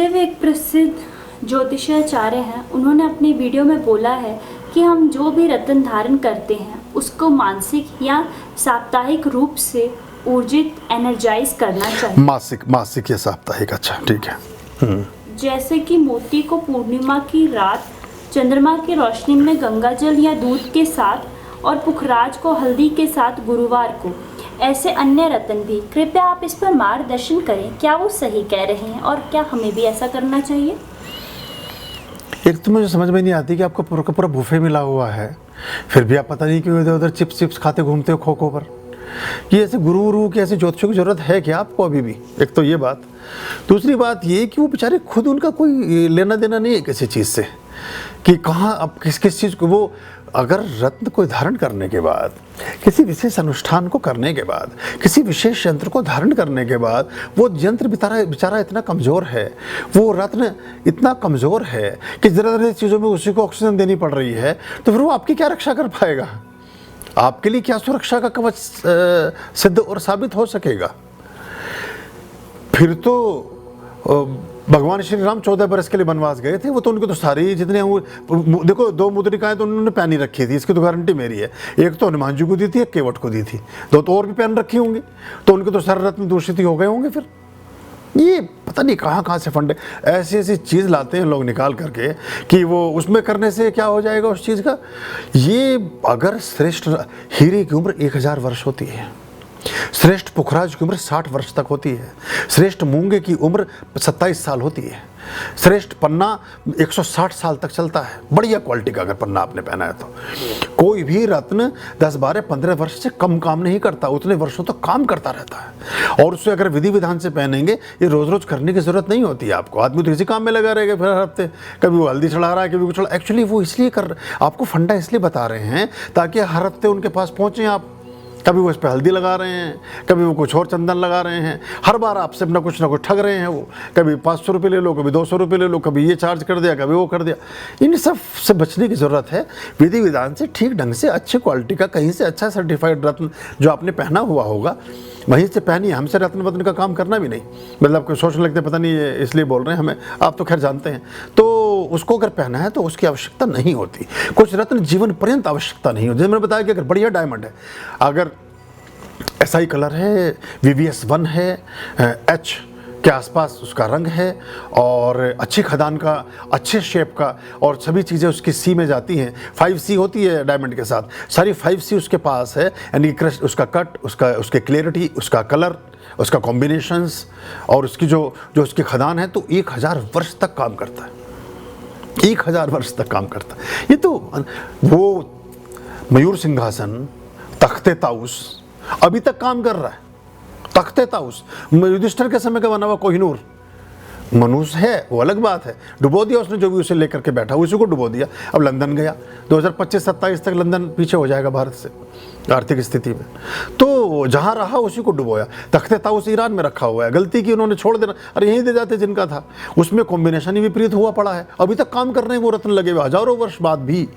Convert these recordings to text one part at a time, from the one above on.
सुखदेव एक प्रसिद्ध ज्योतिषाचार्य हैं। उन्होंने अपनी वीडियो में बोला है कि हम जो भी रत्न धारण करते हैं उसको मानसिक या साप्ताहिक रूप से ऊर्जित एनर्जाइज करना चाहिए। मासिक या साप्ताहिक, अच्छा ठीक है। जैसे कि मोती को पूर्णिमा की रात चंद्रमा की रोशनी में गंगाजल या दूध के साथ और पुखराज को हल्दी के साथ गुरुवार को, ऐसे अन्य रत्न भी। कृपया आप इस पर मार्गदर्शन करें, क्या वो सही कह रहे हैं और क्या हमें भी ऐसा करना चाहिए? एक तो मुझे समझ में नहीं आती कि आपको पूरा का पूरा बुफे मिला हुआ है, फिर भी आप पता नहीं क्यों इधर उधर चिप्स खाते घूमते हो खो पर। ये ऐसे गुरु की ऐसे ज्योतिषों की जरूरत है क्या आपको अभी भी? एक तो ये बात। दूसरी बात ये कि वो बेचारे खुद, उनका कोई लेना देना नहीं है किसी चीज़ से कि कहाँ अब किस चीज़ को वो, अगर रत्न को धारण करने के बाद, किसी विशेष अनुष्ठान को करने के बाद, किसी विशेष यंत्र को धारण करने के बाद वो यंत्र बेचारा इतना कमज़ोर है, वो रत्न इतना कमज़ोर है कि ज़रा चीज़ों में उसी को ऑक्सीजन देनी पड़ रही है, तो फिर वो आपकी क्या रक्षा कर पाएगा? आपके लिए क्या सुरक्षा का कवच सिद्ध और साबित हो सकेगा? फिर तो भगवान श्री राम 14 बरस के लिए वनवास गए थे, वो तो उनके तो सारी जितने देखो 2 मुद्रिकाएं तो उन्होंने पहन ही रखी थी, इसकी तो गारंटी मेरी है। एक तो हनुमान जी को दी थी, एक केवट को दी थी, 2 तो और भी पहन रखी होंगी, तो उनके तो सारे रत्न दूषित ही हो गए होंगे। फिर ये पता नहीं कहाँ से फंडे ऐसी चीज़ लाते हैं लोग निकाल करके कि वो उसमें करने से क्या हो जाएगा उस चीज़ का। ये अगर श्रेष्ठ हीरे की उम्र 1000 वर्ष होती है, श्रेष्ठ पुखराज की उम्र 60 वर्ष तक होती है, श्रेष्ठ मूंगे की उम्र 27 साल होती है, श्रेष्ठ पन्ना 160 साल तक चलता है, बढ़िया क्वालिटी का अगर पन्ना आपने पहना है तो। कोई भी रत्न 10, 12, 15 वर्ष से कम काम नहीं करता, उतने वर्षों तक काम करता रहता है। और उससे अगर विधि विधान से पहनेंगे, ये रोज़ रोज़ करने की ज़रूरत नहीं होती है आपको। आदमी तो इसी काम में लगा रहेगा फिर हर हफ्ते, कभी वो हल्दी चढ़ा रहा है, कभी कुछ चढ़ा। एक्चुअली वो इसलिए आपको फंडा इसलिए बता रहे हैं ताकि हर हफ्ते उनके पास पहुँचें आप। कभी वो इस पर हल्दी लगा रहे हैं, कभी वो कुछ और चंदन लगा रहे हैं, हर बार आपसे ना कुछ ठग रहे हैं वो। कभी 500 रुपये ले लो, कभी 200 रुपये ले लो, कभी ये चार्ज कर दिया, कभी वो कर दिया। इन सब से बचने की ज़रूरत है। विधि विधान से ठीक ढंग से अच्छी क्वालिटी का, कहीं से अच्छा सर्टिफाइड रत्न जो आपने पहना हुआ होगा वहीं से पहनिए। हमसे रत्न वत्न का काम करना भी नहीं, मतलब कोई सोचने लगते पता नहीं ये इसलिए बोल रहे हैं हमें, आप तो खैर जानते हैं। तो उसको अगर पहना है तो उसकी आवश्यकता नहीं होती। कुछ रत्न जीवन पर्यंत आवश्यकता नहीं होती। जैसे मैंने बताया कि अगर बढ़िया डायमंड है, अगर SI कलर है, VVS1 है, H के आसपास उसका रंग है और अच्छी खदान का, अच्छे शेप का, और सभी चीज़ें उसकी C में जाती हैं। 5C होती है डायमंड के साथ, सारी 5C उसके पास है, यानी उसका कट, उसके क्लैरिटी, उसका कलर, उसका कॉम्बिनेशंस और उसकी जो उसकी खदान है, तो 1000 वर्ष तक काम करता है। 1000 वर्ष तक काम करता है। ये तो वो मयूर सिंहासन, तख्ते ताउस अभी तक काम कर रहा है। तख्ते ताउस युधिष्ठिर के समय का बना हुआ कोहिनूर। मनुष्य है वो अलग बात है, डुबो दिया उसने, जो भी उसे लेकर के बैठा उसी को डुबो दिया। अब लंदन गया, 2025-27 तक लंदन पीछे हो जाएगा भारत से आर्थिक स्थिति में, तो जहाँ रहा उसी को डुबोया। तख्ते ताउस ईरान में रखा हुआ है, गलती की उन्होंने, छोड़ देना, अरे यहीं दे जाते जिनका था। उसमें कॉम्बिनेशन ही विपरीत हुआ पड़ा है, अभी तक काम कर रहे हैं वो रत्न लगे हुए हजारों वर्ष बाद भी।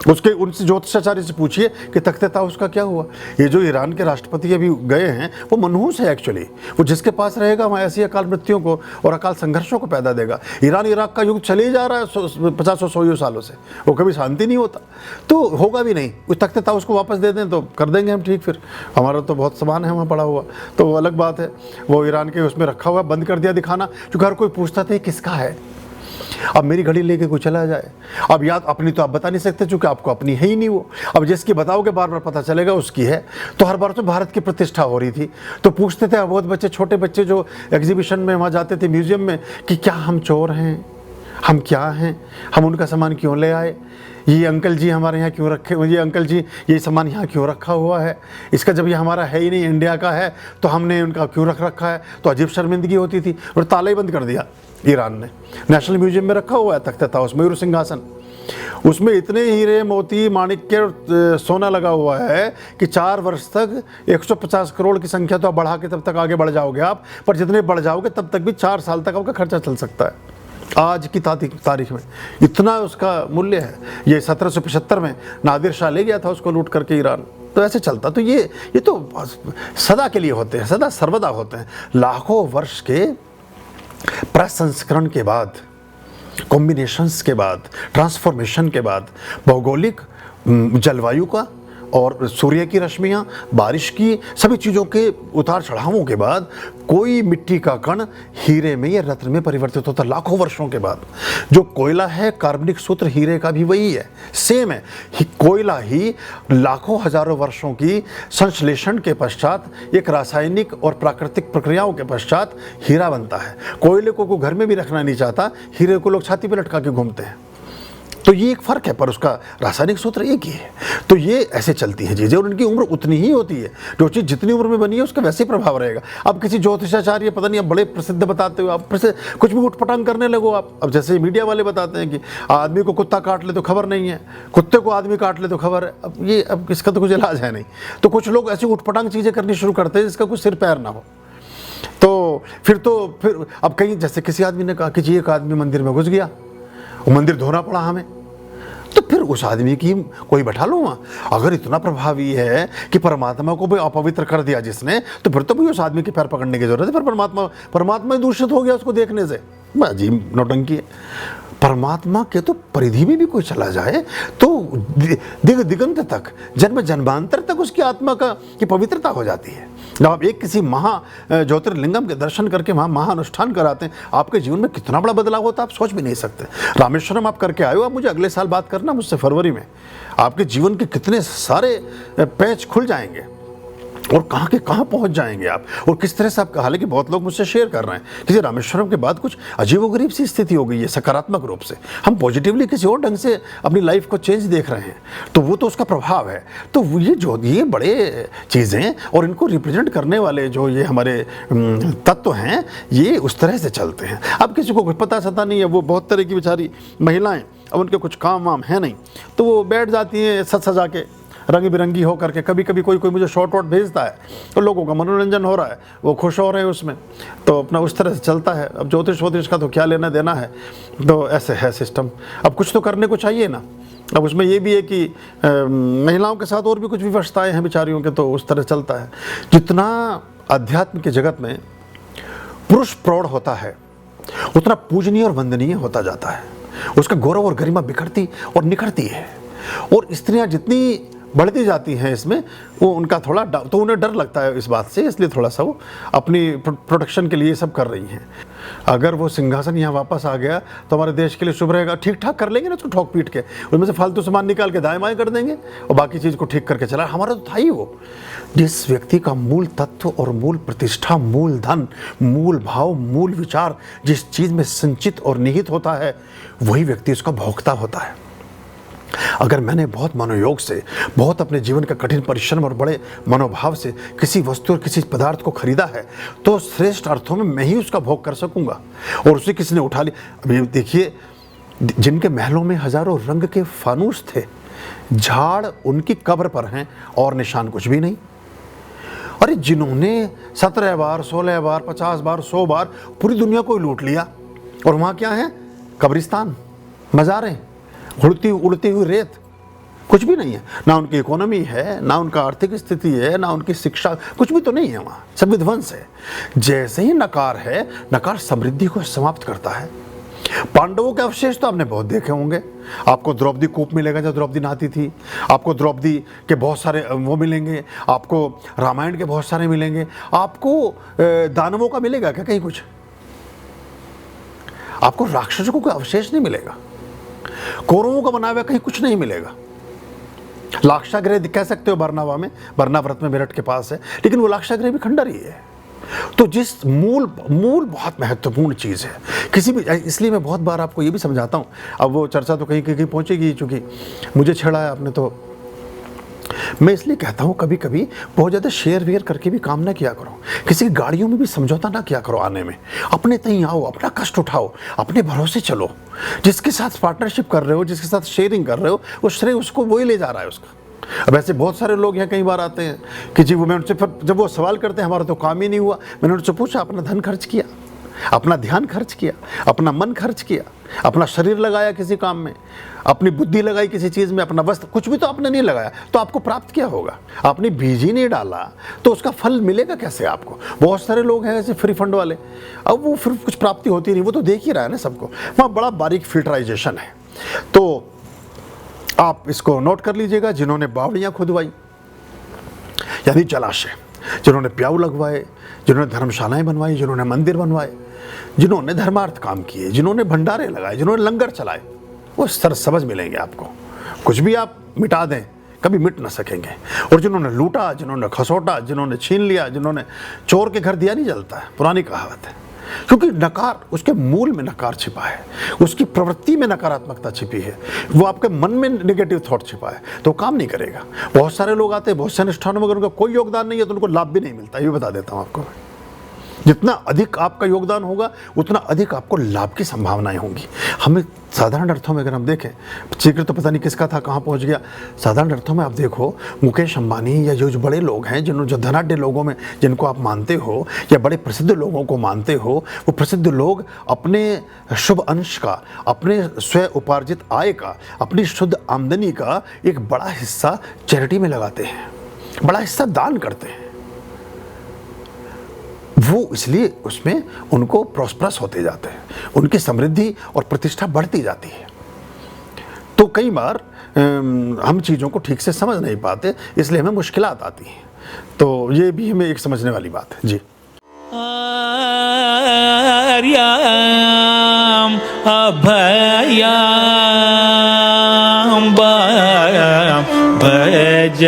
उनसे ज्योतिषाचार्य से पूछिए कि तख्ते ताउस का क्या हुआ। ये जो ईरान के राष्ट्रपति अभी गए हैं वो मनहूस है एक्चुअली। वो जिसके पास रहेगा वहाँ ऐसी अकाल मृत्युओं को और अकाल संघर्षों को पैदा देगा। ईरान इराक का युद्ध चले ही जा रहा है 50-100 सालों से, वो कभी शांति नहीं होता, तो होगा भी नहीं। उस तख्ते ताउस को वापस दे दें तो कर देंगे हम ठीक, फिर हमारा तो बहुत सामान है वहाँ पड़ा हुआ, तो वो अलग बात है। वो ईरान के उसमें रखा हुआ, बंद कर दिया दिखाना, क्योंकि हर कोई पूछता था किसका है। अब मेरी घड़ी लेके कोई चला जाए, अब याद अपनी तो आप बता नहीं सकते चूंकि आपको अपनी है ही नहीं वो। अब जिसकी बताओगे बार बार पता चलेगा उसकी है। तो हर बार तो भारत की प्रतिष्ठा हो रही थी, तो पूछते थे बहुत बच्चे, छोटे बच्चे जो एग्जीबिशन में वहाँ जाते थे म्यूजियम में, कि क्या हम चोर हैं, हम क्या हैं, हम उनका सामान क्यों ले आए, ये अंकल जी हमारे यहाँ क्यों रखे, ये अंकल जी ये सामान यहाँ क्यों रखा हुआ है, इसका जब ये हमारा है ही नहीं, इंडिया का है, तो हमने उनका क्यों रखा है। तो अजीब शर्मिंदगी होती थी और ताला ही बंद कर दिया ईरान ने। नेशनल म्यूजियम में रखा हुआ है तख्ते ताउस, मयूर सिंहासन, उसमें इतने हीरे मोती माणिक्य और सोना लगा हुआ है कि 4 वर्ष तक 150 करोड़ की संख्या तो आप बढ़ा के तब तक आगे बढ़ जाओगे आप, पर जितने बढ़ जाओगे तब तक भी 4 साल तक आपका खर्चा चल सकता है। आज की तारीख में इतना उसका मूल्य है। ये 1775 में नादिर शाह ले गया था उसको लूट करके ईरान, तो ऐसे चलता। तो ये तो सदा के लिए होते हैं, सदा सर्वदा होते हैं। लाखों वर्ष के प्रसंस्करण के बाद, कॉम्बिनेशंस के बाद, ट्रांसफॉर्मेशन के बाद, भौगोलिक जलवायु का और सूर्य की रश्मियाँ, बारिश की, सभी चीज़ों के उतार चढ़ावों के बाद कोई मिट्टी का कण हीरे में या रत्न में परिवर्तित होता है लाखों वर्षों के बाद। जो कोयला है, कार्बनिक सूत्र हीरे का भी वही है, सेम है। कोयला ही लाखों हजारों वर्षों की संश्लेषण के पश्चात, एक रासायनिक और प्राकृतिक प्रक्रियाओं के पश्चात हीरा बनता है। कोयले को कोई घर में भी रखना नहीं चाहता, हीरे को लोग छाती पर लटका के घूमते हैं। तो ये एक फ़र्क है, पर उसका रासायनिक सूत्र एक ही है। तो ये ऐसे चलती हैं चीज़ें और उनकी उम्र उतनी ही होती है। जो चीज़ जितनी उम्र में बनी है उसका वैसे ही प्रभाव रहेगा। अब किसी ज्योतिषाचार्य, पता नहीं, अब बड़े प्रसिद्ध बताते हो आप, कुछ भी उठपटांग करने लगो आप। अब जैसे मीडिया वाले बताते हैं कि आदमी को कुत्ता काट ले तो खबर नहीं है, कुत्ते को आदमी काट ले तो खबर है। अब इसका तो कुछ इलाज है नहीं। तो कुछ लोग ऐसी उठपटांग चीज़ें करनी शुरू करते हैं जिसका कुछ सिर पैर ना हो। तो फिर अब कहीं, जैसे किसी आदमी ने कहा कि जी एक आदमी मंदिर में घुस गया, वो मंदिर धोना पड़ा हमें, तो फिर उस आदमी की कोई बैठा लो वहाँ। अगर इतना प्रभावी है कि परमात्मा को भी अपवित्र कर दिया जिसने, तो फिर तो भाई उस आदमी के पैर पकड़ने की जरूरत है। फिर परमात्मा दूषित हो गया उसको देखने से। अजीब नौटंकी है। परमात्मा के तो परिधि में भी कोई चला जाए तो दिगंत तक, जन्म जन्मांतर तक उसकी आत्मा की पवित्रता हो जाती है। जब आप एक किसी ज्योतिर्लिंगम के दर्शन करके वहाँ महाअनुष्ठान कराते हैं, आपके जीवन में कितना बड़ा बदलाव होता है आप सोच भी नहीं सकते। रामेश्वरम आप करके आए हो, आप मुझे अगले साल बात करना मुझसे फरवरी में, आपके जीवन के कितने सारे पैच खुल जाएंगे और कहाँ के कहाँ पहुँच जाएंगे आप, और किस तरह से आप। हालांकि बहुत लोग मुझसे शेयर कर रहे हैं कि रामेश्वरम के बाद कुछ अजीबोगरीब सी स्थिति हो गई है सकारात्मक रूप से, हम पॉजिटिवली किसी और ढंग से अपनी लाइफ को चेंज देख रहे हैं। तो वो तो उसका प्रभाव है। तो ये बड़े चीज़ें और इनको रिप्रेजेंट करने वाले जो ये हमारे तत्व हैं, ये उस तरह से चलते हैं। अब किसी को कुछ पता सता नहीं है, वो बहुत तरह की बेचारी महिलाएँ, अब उनके कुछ काम वाम है नहीं, तो वो बैठ जाती हैं सज सजा के, रंग बिरंगी हो करके। कभी कभी कोई मुझे शॉर्ट वॉट भेजता है तो लोगों का मनोरंजन हो रहा है, वो खुश हो रहे हैं उसमें, तो अपना उस तरह से चलता है। अब ज्योतिष वोतिष का तो क्या लेना देना है, तो ऐसे है सिस्टम। अब कुछ तो करने को चाहिए ना। अब उसमें ये भी है कि महिलाओं के साथ और भी कुछ विवशताएँ हैं बेचारियों के, तो उस तरह चलता है। जितना अध्यात्म के जगत में पुरुष प्रौढ़ होता है उतना पूजनीय और वंदनीय होता जाता है, उसका गौरव और गरिमा बिखरती और निखरती है। और स्त्रियाँ जितनी बढ़ती जाती हैं इसमें, वो उनका थोड़ा तो उन्हें डर लगता है इस बात से, इसलिए थोड़ा सा वो अपनी प्रोटेक्शन के लिए सब कर रही हैं। अगर वो सिंहासन यहाँ वापस आ गया तो हमारे देश के लिए शुभ रहेगा। ठीक ठाक कर लेंगे ना उसको, ठोक पीट के उसमें से फालतू सामान निकाल के दाएं बाएं कर देंगे और बाकी चीज़ को ठीक करके चला। हमारा तो था ही वो, जिस व्यक्ति का मूल तत्व और मूल प्रतिष्ठा, मूल धन, मूल भाव, मूल विचार जिस चीज़ में संचित और निहित होता है, वही व्यक्ति उसका भोक्ता होता है। अगर मैंने बहुत मनोयोग से, बहुत अपने जीवन का कठिन परिश्रम और बड़े मनोभाव से किसी वस्तु और किसी पदार्थ को खरीदा है, तो श्रेष्ठ अर्थों में मैं ही उसका भोग कर सकूंगा। और उसे किसी ने उठा लिया। अभी देखिए, जिनके महलों में हजारों रंग के फानूस थे, झाड़ उनकी कब्र पर हैं और निशान कुछ भी नहीं। अरे जिन्होंने 17 बार, 16 बार, 50 बार, 100 बार पूरी दुनिया को लूट लिया, और वहाँ क्या है? कब्रिस्तान, मज़ारें, उड़ती हुई रेत, कुछ भी नहीं है। ना उनकी इकोनॉमी है, ना उनका आर्थिक स्थिति है, ना उनकी शिक्षा, कुछ भी तो नहीं है वहाँ, सब विध्वंस है। जैसे ही नकार है, नकार समृद्धि को समाप्त करता है। पांडवों के अवशेष तो आपने बहुत देखे होंगे। आपको द्रौपदी कूप मिलेगा जब द्रौपदी नहाती थी, आपको द्रौपदी के बहुत सारे वो मिलेंगे, आपको रामायण के बहुत सारे मिलेंगे, आपको दानवों का मिलेगा क्या कहीं कुछ? आपको राक्षसों को कोई अवशेष नहीं मिलेगा, कौरवों का बनाया हुआ कहीं कुछ नहीं मिलेगा। लाक्षागृह कह सकते हो बरनावा में, बरनाव्रत में मेरठ के पास है, लेकिन वो लाक्षागृह भी खंडर ही है। तो जिस मूल बहुत महत्वपूर्ण चीज़ है किसी भी, इसलिए मैं बहुत बार आपको ये भी समझाता हूँ। अब वो चर्चा तो कहीं कहीं पहुँचेगी, चूँकि मुझे छेड़ा है आपने, तो मैं इसलिए कहता हूँ कभी कभी बहुत ज़्यादा शेयर वेयर करके भी काम ना किया करो, किसी गाड़ियों में भी समझौता ना किया करो आने में। अपने तहीं आओ, अपना कष्ट उठाओ, अपने भरोसे चलो। जिसके साथ पार्टनरशिप कर रहे हो, जिसके साथ शेयरिंग कर रहे हो, वो श्रेय उसको वही ले जा रहा है उसका। अब ऐसे बहुत सारे लोग यहाँ कई बार आते हैं कि जी वो, मैं उनसे फिर जब वो सवाल करते हैं हमारा तो काम ही नहीं हुआ, मैंने उनसे पूछा अपना धन खर्च किया, अपना ध्यान खर्च किया, अपना मन खर्च किया, अपना शरीर लगाया किसी काम में, अपनी बुद्धि लगाई किसी चीज़ में, अपना वस्त्र, कुछ भी तो आपने नहीं लगाया, तो आपको प्राप्त क्या होगा? आपने बीज ही नहीं डाला तो उसका फल मिलेगा कैसे आपको? बहुत सारे लोग हैं ऐसे फ्री फंड वाले, अब वो फिर कुछ प्राप्ति होती नहीं, वो तो देख ही रहा है ना सबको। वहाँ बड़ा बारीक फिल्टराइजेशन है। तो आप इसको नोट कर लीजिएगा। जिन्होंने बावड़ियाँ खुदवाई यानी जलाशय, जिन्होंने प्याऊ लगवाए, जिन्होंने धर्मशालाएं बनवाई, जिन्होंने मंदिर बनवाए, जिन्होंने धर्मार्थ काम किए, जिन्होंने भंडारे लगाए, जिन्होंने लंगर चलाए, वो समझ मिलेंगे आपको। कुछ भी आप मिटा दें कभी मिट ना सकेंगे। और जिन्होंने लूटा, जिन्होंने खसोटा, जिन्होंने छीन लिया, जिन्होंने, चोर के घर दिया नहीं जलता है, पुरानी कहावत है। क्योंकि नकार, उसके मूल में नकार छिपा है, उसकी प्रवृत्ति में नकारात्मकता छिपी है, वो आपके मन में नेगेटिव थॉट छिपा है, तो काम नहीं करेगा। बहुत सारे लोग आते हैं बहुत से अनुष्ठानों में, अगर उनका कोई योगदान नहीं है तो उनको लाभ भी नहीं मिलता। ये बता देता हूँ आपको। जितना अधिक आपका योगदान होगा उतना अधिक आपको लाभ की संभावनाएं होंगी। हमें साधारण अर्थों में अगर हम देखें, जिक्र तो पता नहीं किसका था, कहाँ पहुँच गया। साधारण अर्थों में आप देखो, मुकेश अंबानी या जो बड़े लोग हैं, जो धनाढ्य लोगों में जिनको आप मानते हो, या बड़े प्रसिद्ध लोगों को मानते हो, वो प्रसिद्ध लोग अपने शुभ अंश का, अपने स्वयं उपार्जित आय का, अपनी शुद्ध आमदनी का एक बड़ा हिस्सा चैरिटी में लगाते हैं, बड़ा हिस्सा दान करते हैं। वो इसलिए उसमें उनको प्रॉस्परस होते जाते हैं, उनकी समृद्धि और प्रतिष्ठा बढ़ती जाती है। तो कई बार हम चीज़ों को ठीक से समझ नहीं पाते, इसलिए हमें मुश्किलात आती हैं। तो ये भी हमें एक समझने वाली बात है। जी। आर्याम अभयाम भज